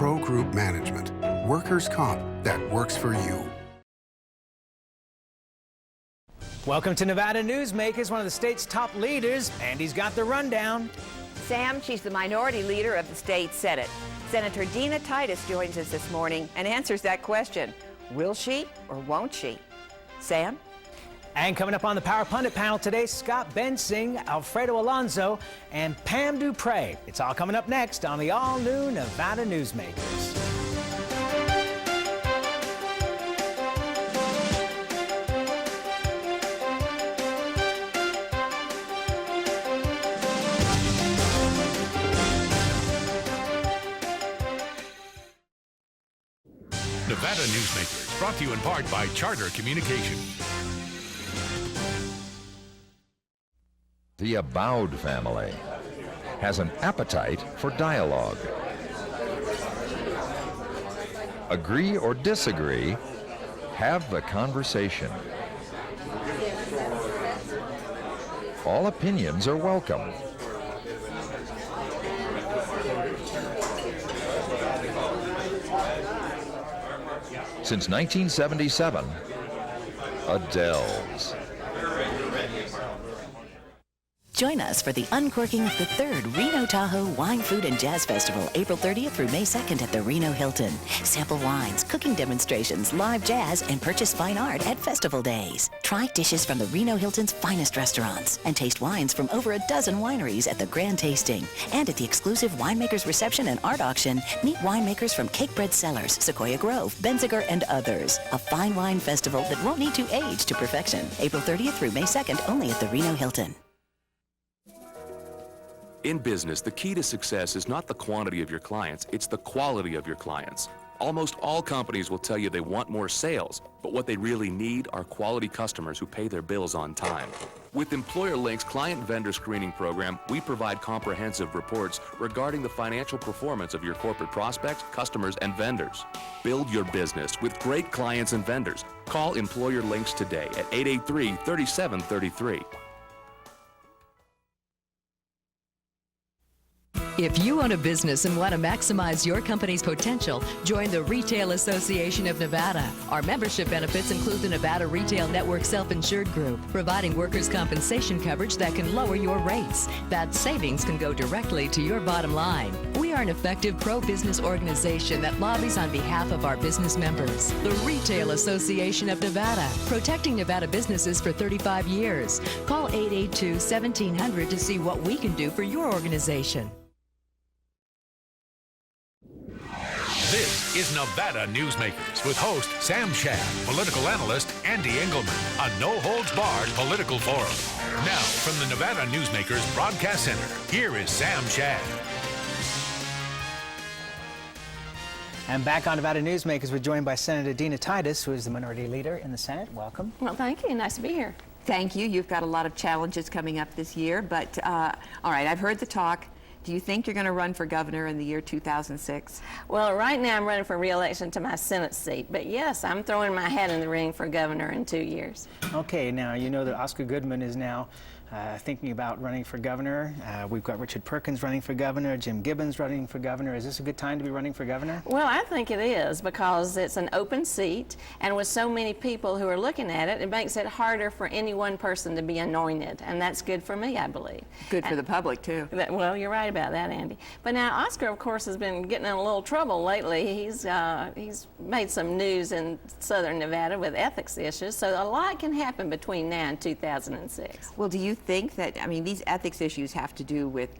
Pro Group Management. Workers' comp that works for you. Welcome to Nevada Newsmakers, one of the state's top leaders. Andy's got the rundown. Sam, she's the minority leader of the state Senate. Senator Dina Titus joins us this morning and answers that question. Will she or won't she? Sam? And coming up on the Power Pundit panel today, Scott Bensing, Alfredo Alonso, and Pam duPre. It's all coming up next on the all-new Nevada Newsmakers. Nevada Newsmakers, brought to you in part by Charter Communication. The Abowed family has an appetite for dialogue. Agree or disagree, have the conversation. All opinions are welcome. Since 1977, Adele's. Join us for the uncorking of the third Reno Tahoe Wine, Food, and Jazz Festival, April 30th through May 2nd at the Reno Hilton. Sample wines, cooking demonstrations, live jazz, and purchase fine art at festival days. Try dishes from the Reno Hilton's finest restaurants and taste wines from over a dozen wineries at the Grand Tasting. And at the exclusive Winemakers Reception and Art Auction, meet winemakers from Cakebread Cellars, Sequoia Grove, Benziger, and others. A fine wine festival that won't need to age to perfection. April 30th through May 2nd only at the Reno Hilton. In business, the key to success is not the quantity of your clients, it's the quality of your clients. Almost all companies will tell you they want more sales, but what they really need are quality customers who pay their bills on time. With Employer Link's client vendor screening program, we provide comprehensive reports regarding the financial performance of your corporate prospects, customers, and vendors. Build your business with great clients and vendors. Call Employer Links today at 883-3733. If you own a business and want to maximize your company's potential, join the Retail Association of Nevada. Our membership benefits include the Nevada Retail Network Self-Insured Group, providing workers' compensation coverage that can lower your rates. That savings can go directly to your bottom line. We are an effective pro-business organization that lobbies on behalf of our business members. The Retail Association of Nevada, protecting Nevada businesses for 35 years. Call 882-1700 to see what we can do for your organization. This is Nevada Newsmakers with host Sam Shad, political analyst Ande Engleman, a no-holds-barred political forum. Now, from the Nevada Newsmakers Broadcast Center, here is Sam Shad. And back on Nevada Newsmakers, we're joined by Senator Dina Titus, who is the minority leader in the Senate. Welcome. Well, thank you. Nice to be here. Thank you. You've got a lot of challenges coming up this year, but all right, I've heard the talk. Do you think you're going to run for governor in the year 2006? Well, right now I'm running for re-election to my Senate seat, but yes, I'm throwing my hat in the ring for governor in 2 years. Okay, now you know that Oscar Goodman is now thinking about running for governor. We've got Richard Perkins running for governor, Jim Gibbons running for governor. Is this a good time to be running for governor? Well, I think it is, because it's an open seat, and with so many people who are looking at it, it makes it harder for any one person to be anointed, and that's good for me, I believe. Good for the public, too. Well, you're right about that, Andy. But now Oscar, of course, has been getting in a little trouble lately. He's made some news in southern Nevada with ethics issues, so a lot can happen between now and 2006. Well, do you think that, I mean, these ethics issues have to do with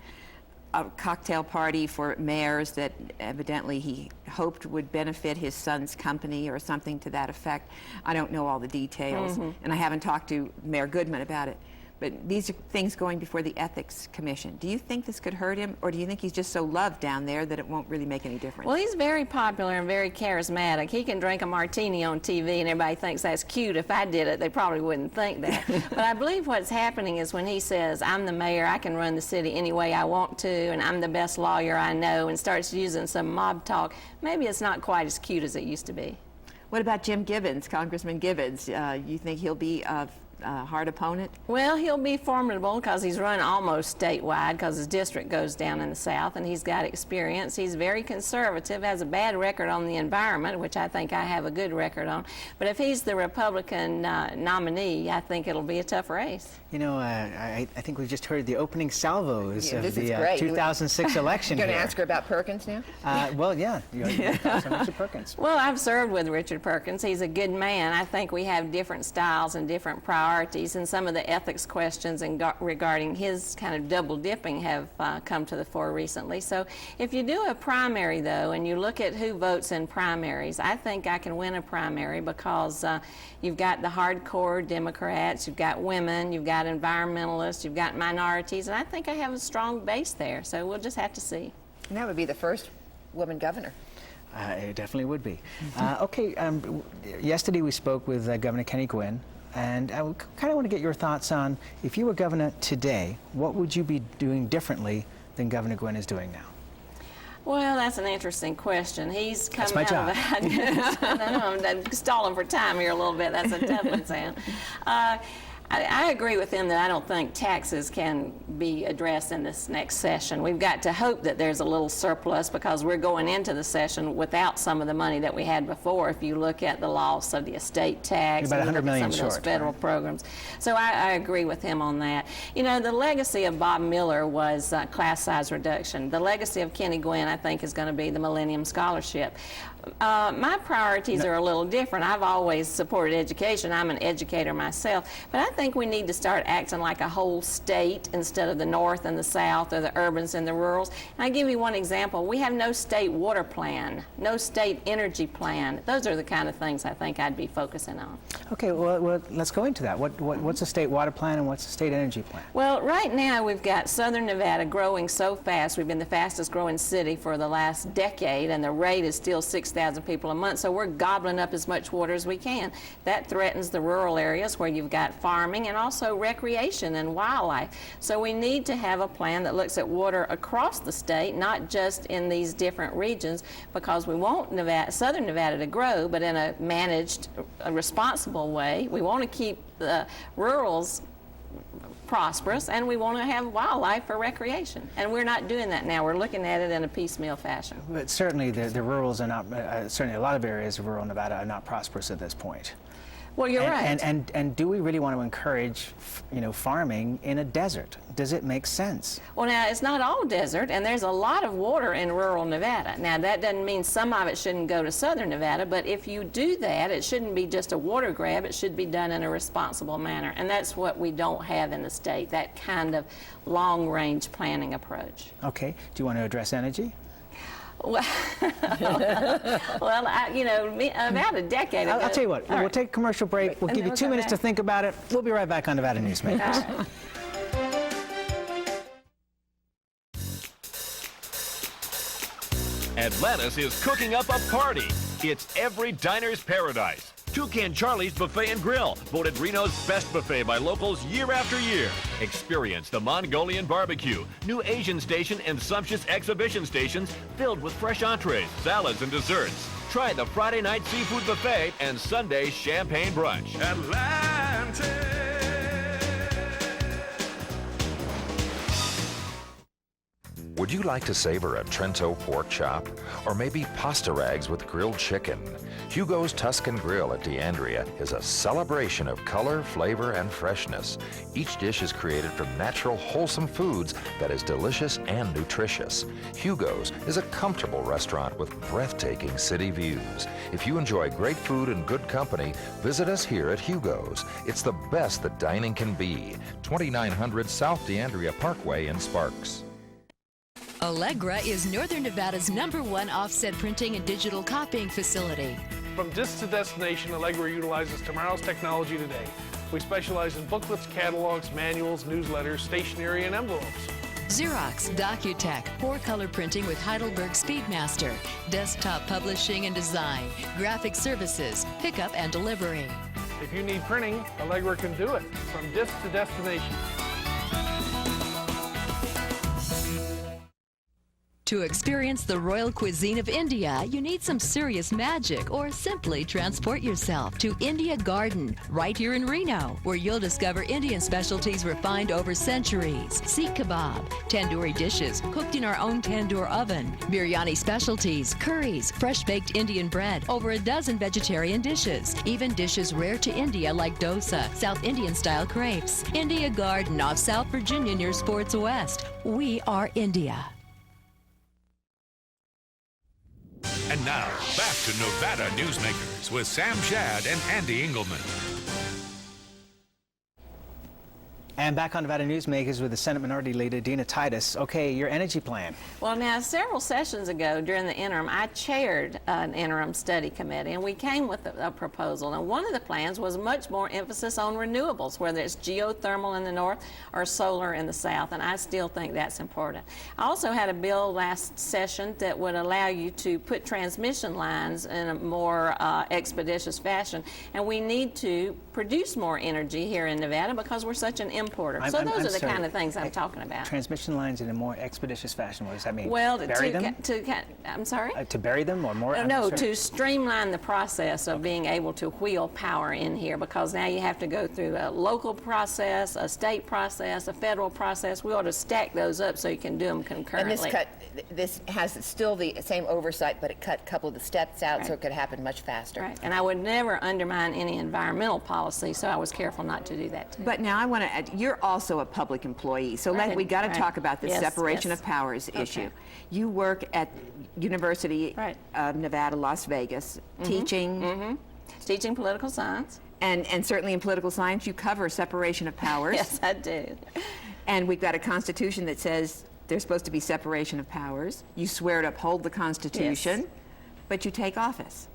a cocktail party for mayors that evidently he hoped would benefit his son's company or something to that effect? I don't know all the details, and I haven't talked to Mayor Goodman about it. But these are things going before the Ethics Commission. Do you think this could hurt him, or do you think he's just so loved down there that it won't really make any difference? Well, he's very popular and very charismatic. He can drink a martini on TV, and everybody thinks that's cute. If I did it, they probably wouldn't think that. But I believe what's happening is when he says, I'm the mayor, I can run the city any way I want to, and I'm the best lawyer I know, and starts using some mob talk, maybe it's not quite as cute as it used to be. What about Jim Gibbons, Congressman Gibbons? You think he'll be hard opponent? Well, he'll be formidable because he's run almost statewide because his district goes down in the South, and he's got experience. He's very conservative, has a bad record on the environment, which I think I have a good record on. But if he's the Republican nominee, I think it'll be a tough race. You know, I think we just heard the opening salvos of this is the great. 2006 election. You're going to here. ask her about Perkins now? Well, yeah, Richard Perkins. Well, I've served with Richard Perkins. He's a good man. I think we have different styles and different priorities, and some of the ethics questions regarding his kind of double dipping have come to the fore recently. So if you do a primary, though, and you look at who votes in primaries, I think I can win a primary because you've got the hardcore Democrats, you've got women, you've got environmentalists, you've got minorities, and I think I have a strong base there. So we'll just have to see. And that would be the first woman governor. It definitely would be. Okay, yesterday we spoke with Governor Kenny Gwynn, and I kind of want to get your thoughts on, if you were governor today, what would you be doing differently than Governor Gwynn is doing now? Well, that's an interesting question. He's come That's my out job. of that. I'm stalling for time here a little bit. That's a tough one, Sam. I agree with him that I don't think taxes can be addressed in this next session. We've got to hope that there's a little surplus because we're going into the session without some of the money that we had before. If you look at the loss of the estate tax, about and $100 million some of those short, federal programs. So I agree with him on that. You know, the legacy of Bob Miller was class size reduction. The legacy of Kenny Gwynn, I think, is going to be the Millennium Scholarship. My priorities are a little different. I've always supported education. I'm an educator myself. But I think we need to start acting like a whole state instead of the North and the South or the urbans and the rurals. And I'll give you one example. We have no state water plan, no state energy plan. Those are the kind of things I think I'd be focusing on. Okay, well let's go into that. What's a state water plan and what's a state energy plan? Well, right now we've got Southern Nevada growing so fast. We've been the fastest growing city for the last decade, and the rate is still 6,000 people a month, so we're gobbling up as much water as we can. That threatens the rural areas where you've got farming and also recreation and wildlife. So we need to have a plan that looks at water across the state, not just in these different regions, because we want Southern Nevada to grow, but in a managed, responsible way. We want to keep the rurals prosperous, and we want to have wildlife for recreation. And we're not doing that now. We're looking at it in a piecemeal fashion. But certainly the rurals are not, certainly a lot of areas of rural Nevada are not prosperous at this point. Well, you're right. And do we really want to encourage, farming in a desert? Does it make sense? Well, now, it's not all desert, and there's a lot of water in rural Nevada. Now, that doesn't mean some of it shouldn't go to Southern Nevada, but if you do that, it shouldn't be just a water grab. It should be done in a responsible manner, and that's what we don't have in the state, that kind of long-range planning approach. Okay. Do you want to address energy? Well, about a decade ago. I'll tell you what, we'll take a commercial break. We'll And give then you 2 we'll come minutes to back. think about it. We'll be right back on Nevada Newsmakers. Atlantis is cooking up a party. It's every diner's paradise. Toucan Charlie's Buffet and Grill, voted Reno's best buffet by locals year after year. Experience the Mongolian barbecue, new Asian station, and sumptuous exhibition stations filled with fresh entrees, salads, and desserts. Try the Friday night seafood buffet and Sunday champagne brunch. Atlantis. Would you like to savor a Trento pork chop? Or maybe pasta rags with grilled chicken? Hugo's Tuscan Grill at D'Andrea is a celebration of color, flavor, and freshness. Each dish is created from natural, wholesome foods that is delicious and nutritious. Hugo's is a comfortable restaurant with breathtaking city views. If you enjoy great food and good company, visit us here at Hugo's. It's the best that dining can be. 2900 South D'Andrea Parkway in Sparks. Allegra is Northern Nevada's #1 offset printing and digital copying facility. From disc to destination, Allegra utilizes tomorrow's technology today. We specialize in booklets, catalogs, manuals, newsletters, stationery, and envelopes. Xerox, Docutech, 4-color printing with Heidelberg Speedmaster, desktop publishing and design, graphic services, pickup and delivery. If you need printing, Allegra can do it. From disc to destination. To experience the royal cuisine of India, you need some serious magic or simply transport yourself to India Garden, right here in Reno, where you'll discover Indian specialties refined over centuries. Seekh kebab, tandoori dishes cooked in our own tandoor oven, biryani specialties, curries, fresh-baked Indian bread, over a dozen vegetarian dishes, even dishes rare to India like dosa, South Indian-style crepes. India Garden off South Virginia near Sports West. We are India. And now, back to Nevada Newsmakers with Sam Shad and Ande Engleman. And back on Nevada Newsmakers with the Senate Minority Leader, Dina Titus. Okay, your energy plan. Well, now, several sessions ago during the interim, I chaired an interim study committee, and we came with a proposal. And one of the plans was much more emphasis on renewables, whether it's geothermal in the north or solar in the south, and I still think that's important. I also had a bill last session that would allow you to put transmission lines in a more expeditious fashion, and we need to produce more energy here in Nevada because we're such an importer. So those are the kind of things I'm talking about. Transmission lines in a more expeditious fashion. What does that mean? Well, bury them? I'm sorry? To bury them or more? No, to streamline the process of being able to wheel power in here, because now you have to go through a local process, a state process, a federal process. We ought to stack those up so you can do them concurrently. And this has still the same oversight, but it cut a couple of the steps out so it could happen much faster. Right, and I would never undermine any environmental policy, so I was careful not to do that too. But now I want to add, you're also a public employee, so we got to talk about this separation of powers issue. You work at University of Nevada, Las Vegas, teaching teaching political science. And certainly in political science, you cover separation of powers. Yes, I do. And we've got a constitution that says there's supposed to be separation of powers. You swear to uphold the Constitution, but you take office.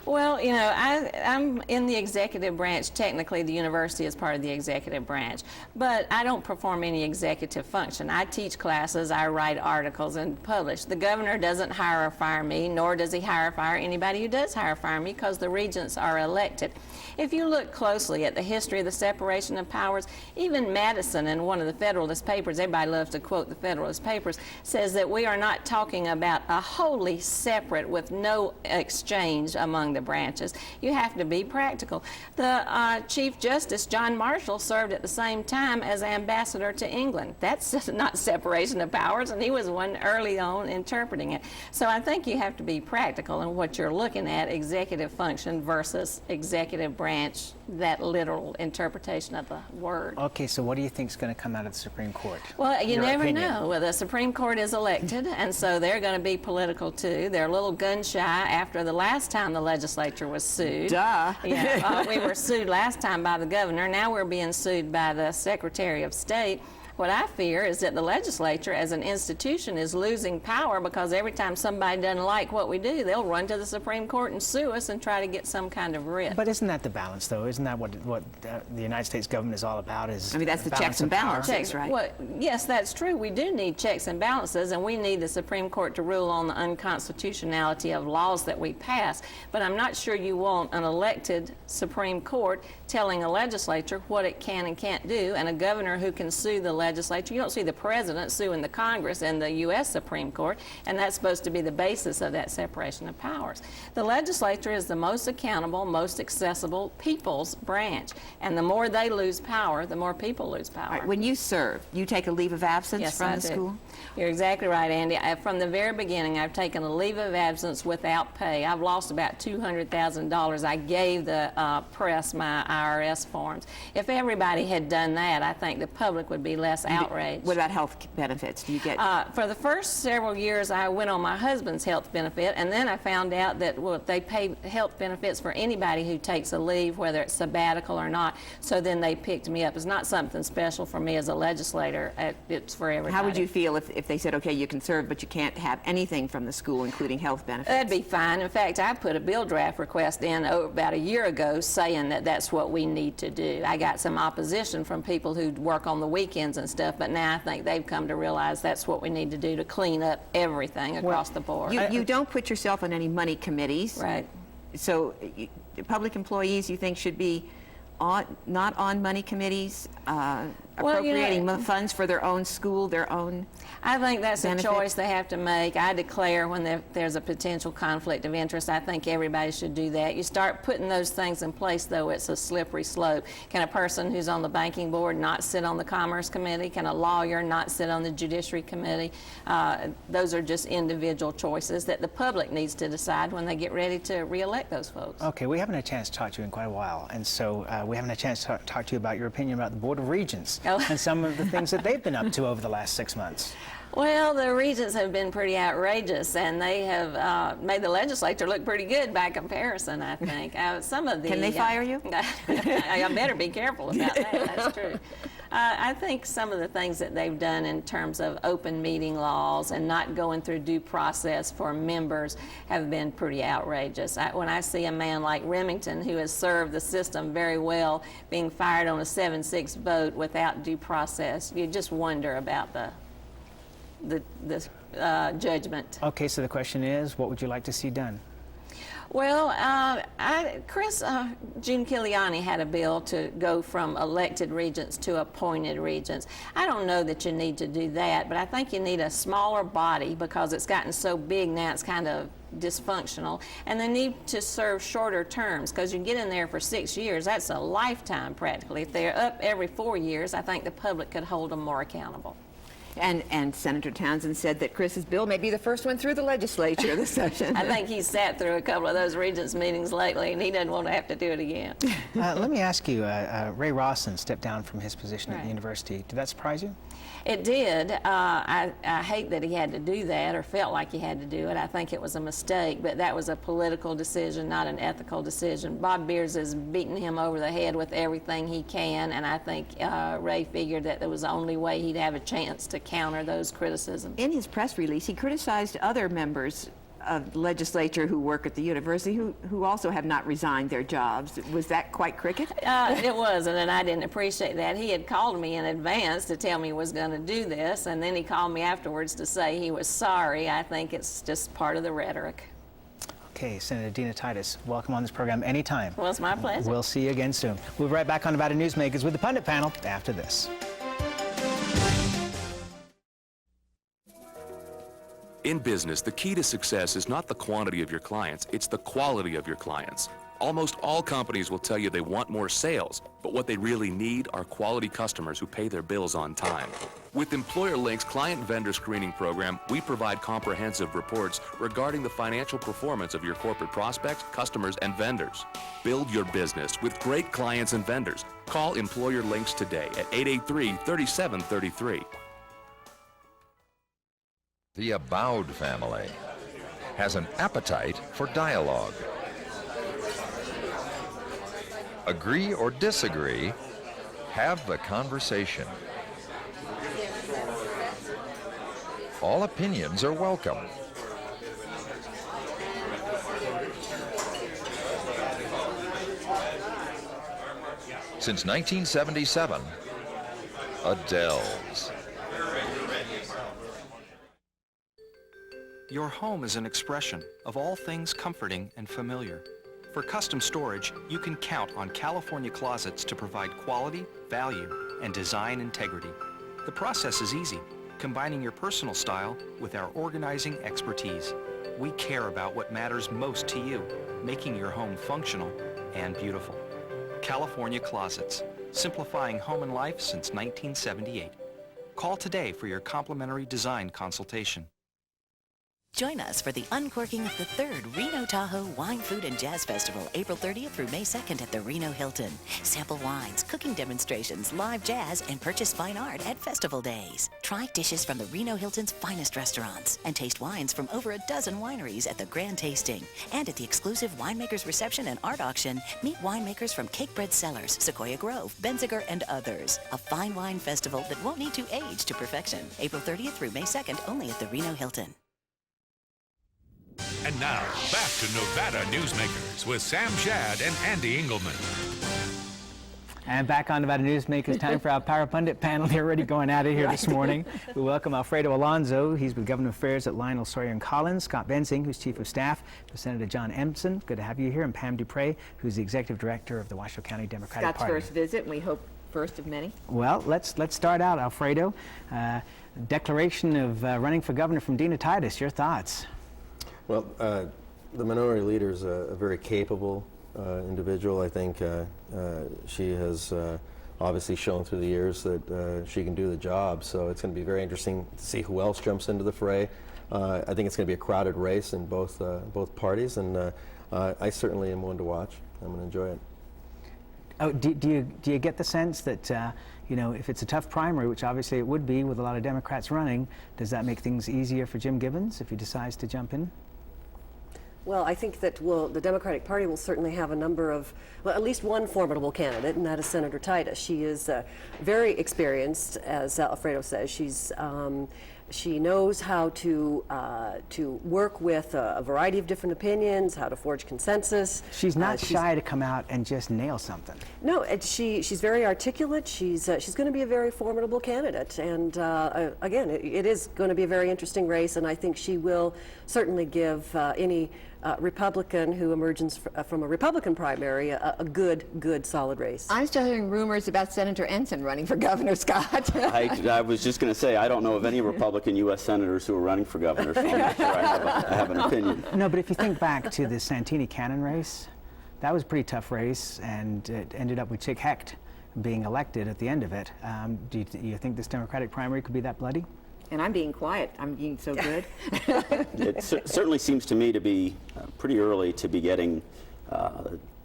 Well, you know, I'm in the executive branch. Technically, the university is part of the executive branch, but I don't perform any executive function. I teach classes, I write articles, and publish. The governor doesn't hire or fire me, nor does he hire or fire anybody who does hire or fire me, because the regents are elected. If you look closely at the history of the separation of powers, even Madison, in one of the Federalist Papers, everybody loves to quote the Federalist Papers, says that we are not talking about a wholly separate with no exchange among the branches. You have to be practical. The Chief Justice, John Marshall, served at the same time as ambassador to England. That's not separation of powers, and he was one early on interpreting it. So I think you have to be practical in what you're looking at, executive function versus executive branch, that literal interpretation of the word. Okay, so what do you think is going to come out of the Supreme Court? Well, you never know. Well, the Supreme Court is elected, and so they're going to be political too. They're a little gun shy after the last time the legislature was sued. Duh. Yeah, we were sued last time by the governor. Now we're being sued by the Secretary of State. What I fear is that the legislature as an institution is losing power, because every time somebody doesn't like what we do, they'll run to the Supreme Court and sue us and try to get some kind of writ. But isn't that the balance, though? Isn't that what the United States government is all about? Is I mean, that's the checks and balances, right? Well, yes, that's true. We do need checks and balances, and we need the Supreme Court to rule on the unconstitutionality of laws that we pass. But I'm not sure you want an elected Supreme Court telling a legislature what it can and can't do, and a governor who can sue the legislature. You don't see the president suing the Congress and the U.S. Supreme Court, and that's supposed to be the basis of that separation of powers. The legislature is the most accountable, most accessible people's branch, and the more they lose power, the more people lose power. Right, when you serve, you take a leave of absence from the school? You're exactly right, Andy. From the very beginning, I've taken a leave of absence without pay. I've lost about $200,000. I gave the press my IRS forms. If everybody had done that, I think the public would be less outraged. What about health benefits? Do you get? For the first several years, I went on my husband's health benefit, and then I found out that they pay health benefits for anybody who takes a leave, whether it's sabbatical or not. So then they picked me up. It's not something special for me as a legislator. It's for everybody. How would you feel if they said, okay, you can serve, but you can't have anything from the school, including health benefits? That'd be fine. In fact, I put a bill draft request in about a year ago saying that that's what we need to do. I got some opposition from people who work on the weekends and stuff, but now I think they've come to realize that's what we need to do to clean up everything across the board. You don't put yourself on any money committees. Right. So public employees, you think, should be not on money committees? appropriating funds for their own school, their own I think that's benefit? a choice they have to make. I declare when there's a potential conflict of interest. I think everybody should do that. You start putting those things in place, though, it's a slippery slope. Can a person who's on the banking board not sit on the Commerce Committee? Can a lawyer not sit on the Judiciary Committee? Those are just individual choices that the public needs to decide when they get ready to re-elect those folks. Okay, we haven't had a chance to talk to you in quite a while, and so we haven't had a chance to talk to you about your opinion about the Board of Regents and some of the things that they've been up to over the last 6 months. Well, the regents have been pretty outrageous, and they have made the legislature look pretty good by comparison, I think. Some of the Can they fire you? I better be careful about that. That's true. I think some of the things that they've done in terms of open meeting laws and not going through due process for members have been pretty outrageous. When I see a man like Remington, who has served the system very well, being fired on a 7-6 vote without due process, you just wonder about the judgment. Okay, so the question is, what would you like to see done? Well, June Kiliani had a bill to go from elected regents to appointed regents. I don't know that you need to do that, but I think you need a smaller body because it's gotten so big now it's kind of dysfunctional, and they need to serve shorter terms because you get in there for 6 years, that's a lifetime practically. If they're up every 4 years, I think the public could hold them more accountable. And Senator Townsend said that Chris's bill may be the first one through the legislature this session. I think he's sat through a couple of those regents meetings lately, and he doesn't want to have to do it again. Let me ask you, Ray Rawson stepped down from his position at the university. Did that surprise you? It did. I hate that he had to do that or felt like he had to do it. I think it was a mistake, but that was a political decision, not an ethical decision. Bob Beers has beaten him over the head with everything he can, and I think Ray figured that there was the only way he'd have a chance to counter those criticisms. In his press release, he criticized other members of the legislature who work at the university who also have not resigned their jobs. Was that quite cricket? It wasn't, and I didn't appreciate that. He had called me in advance to tell me he was going to do this, and then he called me afterwards to say he was sorry. I think it's just part of the rhetoric. Okay, Senator Dina Titus, welcome on this program anytime. Well, it's my pleasure. We'll see you again soon. We'll be right back on Nevada Newsmakers with the Pundit panel after this. In business, the key to success is not the quantity of your clients, it's the quality of your clients. Almost all companies will tell you they want more sales, but what they really need are quality customers who pay their bills on time. With Employer Link's client vendor screening program, we provide comprehensive reports regarding the financial performance of your corporate prospects, customers, and vendors. Build your business with great clients and vendors. Call Employer Links today at 883-3733. The Avowed family has an appetite for dialogue. Agree or disagree, have the conversation. All opinions are welcome. Since 1977, Adele's. Your home is an expression of all things comforting and familiar. For custom storage, you can count on California Closets to provide quality, value, and design integrity. The process is easy, combining your personal style with our organizing expertise. We care about what matters most to you, making your home functional and beautiful. California Closets, simplifying home and life since 1978. Call today for your complimentary design consultation. Join us for the uncorking of the 3rd Reno Tahoe Wine, Food, and Jazz Festival, April 30th through May 2nd at the Reno Hilton. Sample wines, cooking demonstrations, live jazz, and purchase fine art at festival days. Try dishes from the Reno Hilton's finest restaurants and taste wines from over a dozen wineries at the Grand Tasting. And at the exclusive Winemakers Reception and Art Auction, meet winemakers from Cakebread Cellars, Sequoia Grove, Benziger, and others. A fine wine festival that won't need to age to perfection. April 30th through May 2nd, only at the Reno Hilton. And now, back to Nevada Newsmakers with Sam Shad and Ande Engleman. And back on Nevada Newsmakers, time for our Power Pundit panel. They're already going at it here this morning. We welcome Alfredo Alonso. He's with Government Affairs at Lionel, Sawyer, and Collins. Scott Bensing, who's Chief of Staff to Senator John Ensign. Good to have you here. And Pam duPre, who's the Executive Director of the Washoe County Democratic Party. Scott's first visit, and we hope first of many? Well, let's start out, Alfredo. Declaration of running for governor from Dina Titus. Your thoughts? Well, the minority leader is a very capable individual. I think she has obviously shown through the years that she can do the job. So it's going to be very interesting to see who else jumps into the fray. I think it's going to be a crowded race in both parties, and I certainly am one to watch. I'm going to enjoy it. Oh, do you get the sense that if it's a tough primary, which obviously it would be with a lot of Democrats running, does that make things easier for Jim Gibbons if he decides to jump in? Well, I think that the Democratic Party will certainly have a number of, well, at least one formidable candidate, and that is Senator Titus. She is very experienced, as Alfredo says. She knows how to work with a variety of different opinions, how to forge consensus. She's not shy to come out and just nail something. No, she's very articulate. She's going to be a very formidable candidate, and again, it is going to be a very interesting race, and I think she will certainly give any Republican who emerges from a Republican primary a good, solid race. I'm still hearing rumors about Senator Ensign running for governor, Scott. I was just going to say, I don't know of any Republican U.S. senators who are running for governor, so I'm not sure I have an opinion. No, but if you think back to the Santini-Cannon race, that was a pretty tough race, and it ended up with Chick Hecht being elected at the end of it. Do you think this Democratic primary could be that bloody? And I'm being quiet. I'm being so good. It certainly seems to me to be pretty early to be getting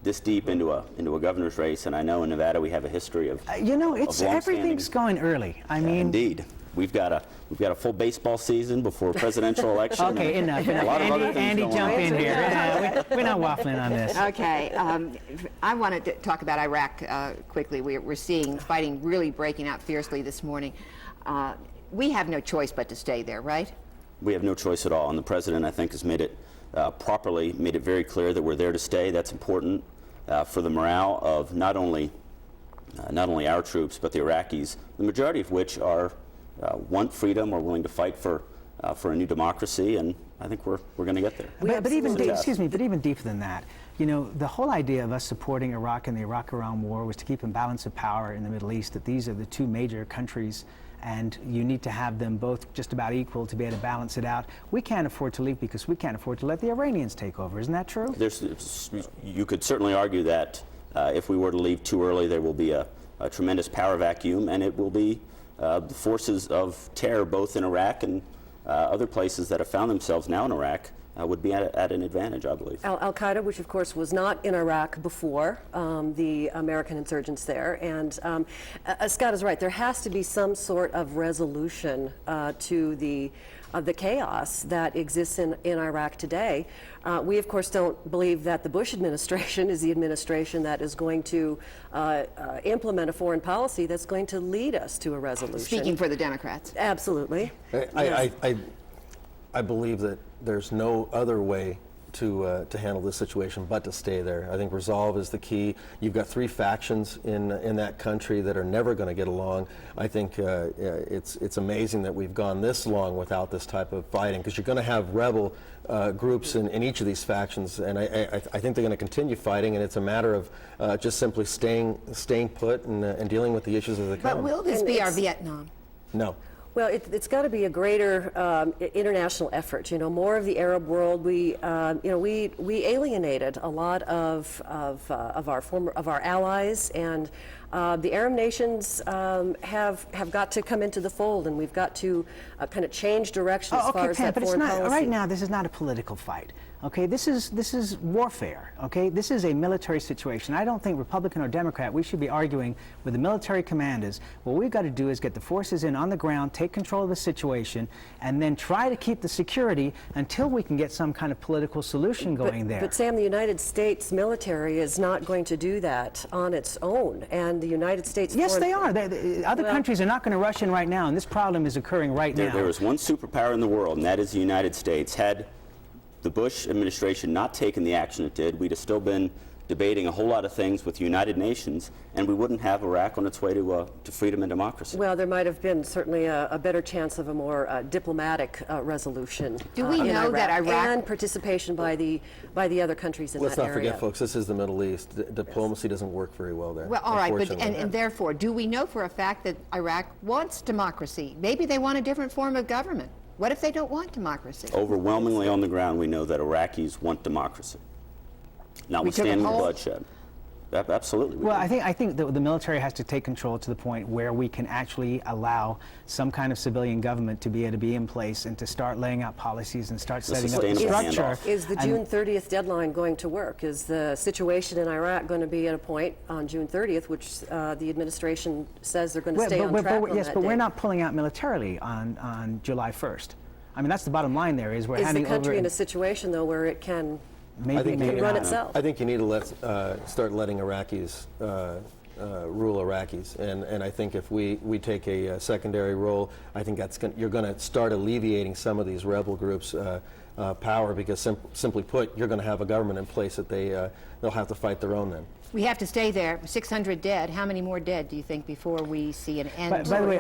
this deep into a governor's race, and I know in Nevada we have a history of everything's going early. I mean, indeed, we've got a full baseball season before a presidential election. Okay, enough. Andy, jump in here. We're not waffling on this. Okay, I wanted to talk about Iraq quickly. We're seeing fighting really breaking out fiercely this morning. We have no choice but to stay there, right? We have no choice at all, and the president, I think, has made it made it very clear that we're there to stay. That's important for the morale of not only our troops, but the Iraqis, the majority of which want freedom, are willing to fight for a new democracy, and I think we're going to get there. But even deeper than that, the whole idea of us supporting Iraq in the Iraq-Iran war was to keep in balance of power in the Middle East, that these are the two major countries, and you need to have them both just about equal to be able to balance it out. We can't afford to leave because we can't afford to let the Iranians take over. Isn't that true? You could certainly argue that if we were to leave too early, there will be a tremendous power vacuum, and it will be the forces of terror both in Iraq and other places that have found themselves now in Iraq would be at an advantage, I believe. Al-Qaeda, which of course was not in Iraq before the American insurgents there, and Scott is right. There has to be some sort of resolution to the chaos that exists in Iraq today. We, of course, don't believe that the Bush administration is the administration that is going to implement a foreign policy that's going to lead us to a resolution. Speaking for the Democrats. Absolutely. I believe that there's no other way to handle this situation but to stay there. I think resolve is the key. You've got three factions in that country that are never going to get along. I think it's amazing that we've gone this long without this type of fighting, because you're going to have rebel groups in each of these factions, and I think they're going to continue fighting, and it's a matter of just simply staying put and dealing with the issues as they come. But will this be our Vietnam? No. Well, it's got to be a greater international effort. More of the Arab world. We alienated a lot of our allies, and the Arab nations have got to come into the fold, and we've got to kind of change direction as far as that foreign policy. Right now, this is not a political fight. Okay, this is warfare. Okay, this is a military situation. I don't think Republican or Democrat, we should be arguing with the military commanders. What we've got to do is get the forces in on the ground, take control of the situation, and then try to keep the security until we can get some kind of political solution going there. But Sam, the United States military is not going to do that on its own, and the United States. Yes, they are. Other countries are not going to rush in right now, and this problem is occurring right now. There is one superpower in the world, and that is the United States. Had the Bush administration not taken the action it did, we'd have still been debating a whole lot of things with the United Nations, and we wouldn't have Iraq on its way to freedom and democracy. Well, there might have been certainly a better chance of a more diplomatic resolution. Do we know that Iraq and participation by the other countries in Let's that not area? forget, folks, this is the Middle East. Diplomacy doesn't work very well there. Well, all right, but unfortunately. and therefore, do we know for a fact that Iraq wants democracy? Maybe they want a different form of government. What if they don't want democracy? Overwhelmingly on the ground, we know that Iraqis want democracy, notwithstanding the bloodshed. Absolutely. Well, I think the military has to take control to the point where we can actually allow some kind of civilian government to be able to be in place and to start laying out policies and start setting up the structure. Is the June 30th deadline going to work? Is the situation in Iraq going to be at a point on June 30th, which the administration says they're going to stay on track on yes, that but date? we're not pulling out militarily on July 1st. I mean, that's the bottom line there, is we're Is handing the country over... in a situation, though, where it can run itself? I think you need to start letting Iraqis rule Iraqis, and I think if we take a secondary role, I think you're going to start alleviating some of these rebel groups' power, because simply put, you're going to have a government in place that they'll have to fight their own then. We have to stay there. 600 dead. How many more dead do you think before we see an end? By the way,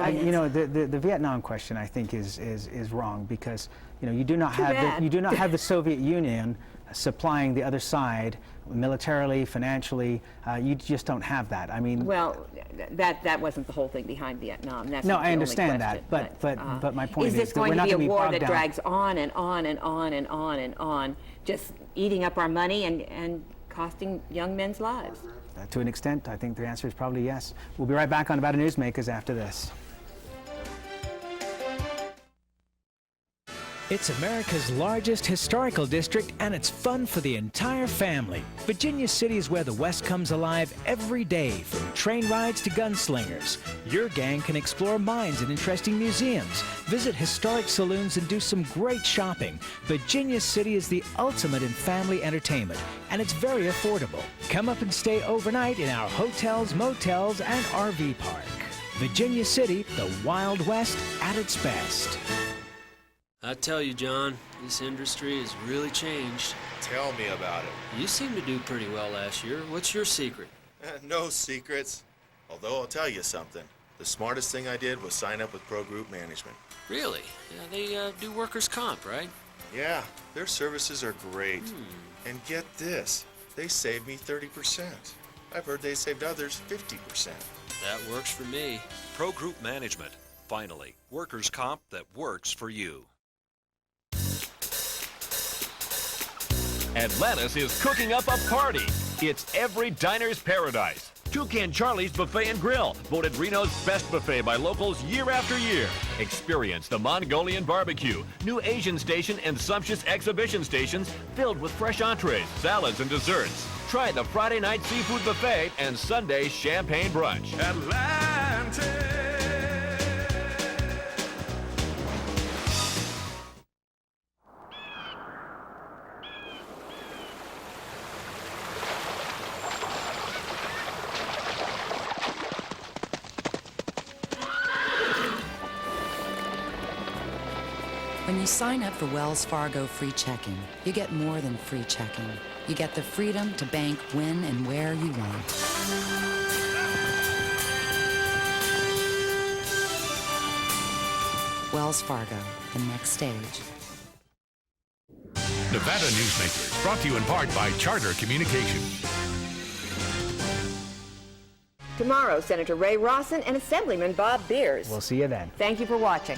the Vietnam question, I think, is wrong, because you do not have the Soviet Union supplying the other side militarily, financially. You just don't have that. I mean, well, that wasn't the whole thing behind Vietnam. That's no, not the I only understand question, that, but my point is this that we're not going to be a war bogged that down. drags on and on and on and on and on, just eating up our money and costing young men's lives? To an extent, I think the answer is probably yes. We'll be right back on Nevada Newsmakers after this. It's America's largest historical district, and it's fun for the entire family. Virginia City is where the West comes alive every day, from train rides to gunslingers. Your gang can explore mines and interesting museums, visit historic saloons, and do some great shopping. Virginia City is the ultimate in family entertainment, and it's very affordable. Come up and stay overnight in our hotels, motels, and RV park. Virginia City, the Wild West at its best. I tell you, John, this industry has really changed. Tell me about it. You seemed to do pretty well last year. What's your secret? No secrets. Although I'll tell you something. The smartest thing I did was sign up with Pro Group Management. Really? Yeah, they do workers' comp, right? Yeah, their services are great. And get this, they saved me 30%. I've heard they saved others 50%. That works for me. Pro Group Management. Finally, workers' comp that works for you. Atlantis is cooking up a party. It's every diner's paradise. Toucan Charlie's Buffet and Grill, voted Reno's best buffet by locals year after year. Experience the Mongolian barbecue, new Asian station, and sumptuous exhibition stations filled with fresh entrees, salads, and desserts. Try the Friday night seafood buffet and Sunday champagne brunch. Atlantis! When you sign up for Wells Fargo free checking, you get more than free checking. You get the freedom to bank when and where you want. Wells Fargo, the next stage. Nevada Newsmakers, brought to you in part by Charter Communication. Tomorrow, Senator Ray Rawson and Assemblyman Bob Beers. We'll see you then. Thank you for watching.